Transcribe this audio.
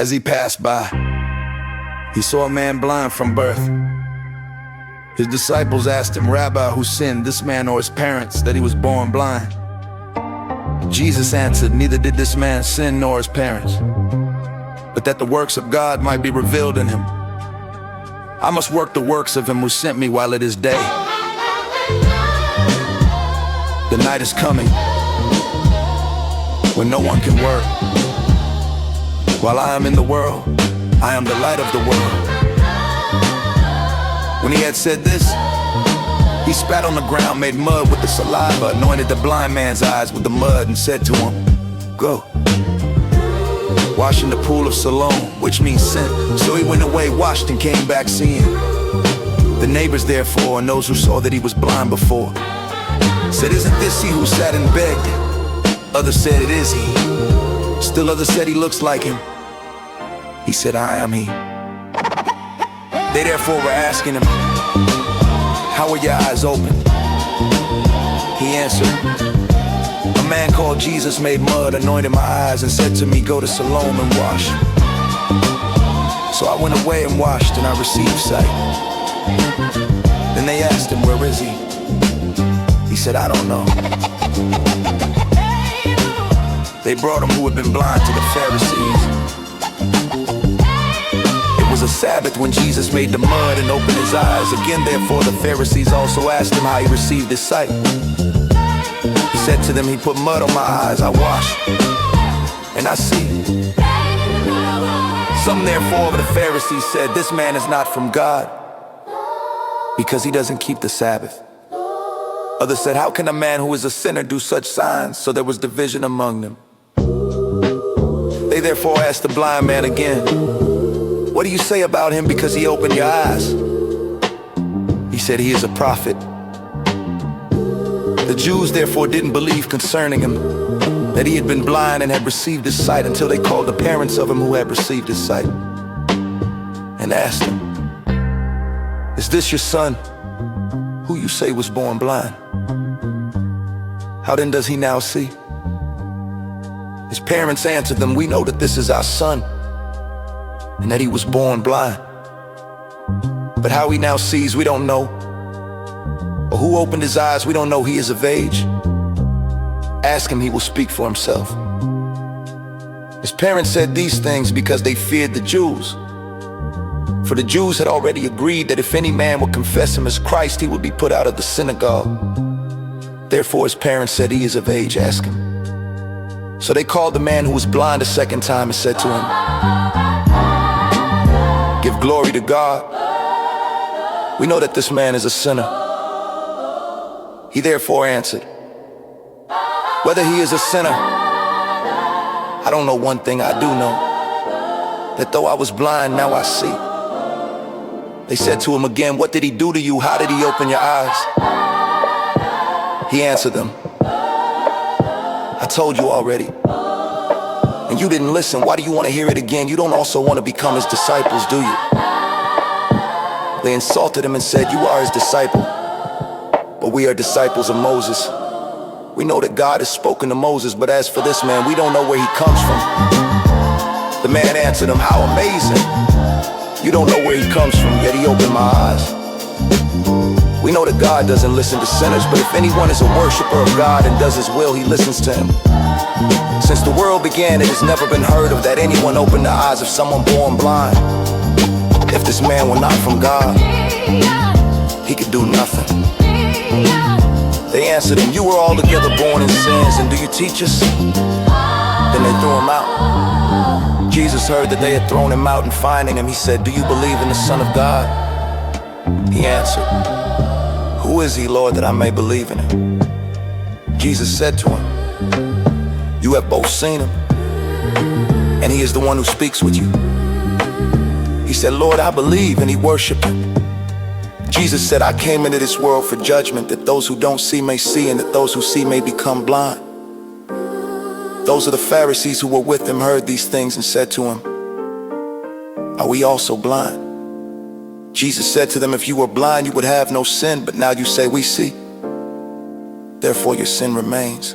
As he passed by, he saw a man blind from birth. His disciples asked him, "Rabbi, who sinned, this man or his parents, that he was born blind?" Jesus answered, "Neither did this man sin nor his parents, but that the works of God might be revealed in him. I must work the works of him who sent me while it is day. The night is coming when no one can work. While I am in the world, I am the light of the world." When he had said this, he spat on the ground, made mud with the saliva, anointed the blind man's eyes with the mud, and said to him, "Go, wash in the pool of Siloam," which means sent. So he went away, washed, and came back seeing. The neighbors therefore, and those who saw that he was blind before, said, "Isn't this he who sat and begged?" Others said, "It is he." Still others said, "He looks like him." He said, "I am he." They therefore were asking him, "How were your eyes open?" He answered, "A man called Jesus made mud, anointed my eyes, and said to me, 'Go to Siloam and wash.' So I went away and washed, and I received sight." Then they asked him, "Where is he?" He said, "I don't know." They brought him who had been blind to the Pharisees. It was a Sabbath when Jesus made the mud and opened his eyes. Again, therefore, the Pharisees also asked him how he received his sight. He said to them, "He put mud on my eyes, I washed, and I see." Some therefore of the Pharisees said, "This man is not from God, because he doesn't keep the Sabbath." Others said, "How can a man who is a sinner do such signs?" So there was division among them. They therefore asked the blind man again, "What do you say about him because he opened your eyes?" He said, "He is a prophet." The Jews therefore didn't believe concerning him that he had been blind and had received his sight, until they called the parents of him who had received his sight and asked him, "Is this your son, who you say was born blind? How then does he now see?" His parents answered them, "We know that this is our son, and that he was born blind. But how he now sees, we don't know. Or who opened his eyes, we don't know. He is of age. Ask him, he will speak for himself." His parents said these things because they feared the Jews. For the Jews had already agreed that if any man would confess him as Christ, he would be put out of the synagogue. Therefore his parents said, "He is of age, ask him." So they called the man who was blind a second time and said to him, "Give glory to God. We know that this man is a sinner." He therefore answered, "Whether he is a sinner, I don't know. One thing I do know, that though I was blind, now I see." They said to him again, "What did he do to you? How did he open your eyes?" He answered them, "I told you already, and you didn't listen. Why do you want to hear it again? You don't also want to become his disciples, do you?" They insulted him and said, "You are his disciple, but we are disciples of Moses. We know that God has spoken to Moses, but as for this man, we don't know where he comes from." The man answered him, "How amazing! You don't know where he comes from, yet he opened my eyes. We know that God doesn't listen to sinners, but if anyone is a worshiper of God and does his will, he listens to him. Since the world began, it has never been heard of that anyone opened the eyes of someone born blind. If this man were not from God, he could do nothing." They answered him, "You were altogether born in sins, and do you teach us?" Then they threw him out. Jesus heard that they had thrown him out, and finding him, he said, "Do you believe in the Son of God?" He answered, "Who is he, Lord, that I may believe in him?" Jesus said to him, "You have both seen him, and he is the one who speaks with you." He said, "Lord, I believe," and he worshiped him. Jesus said, "I came into this world for judgment, that those who don't see may see, and that those who see may become blind." Those of the Pharisees who were with him heard these things and said to him, "Are we also blind?" Jesus said to them, "If you were blind, you would have no sin, but now you say we see. Therefore your sin remains."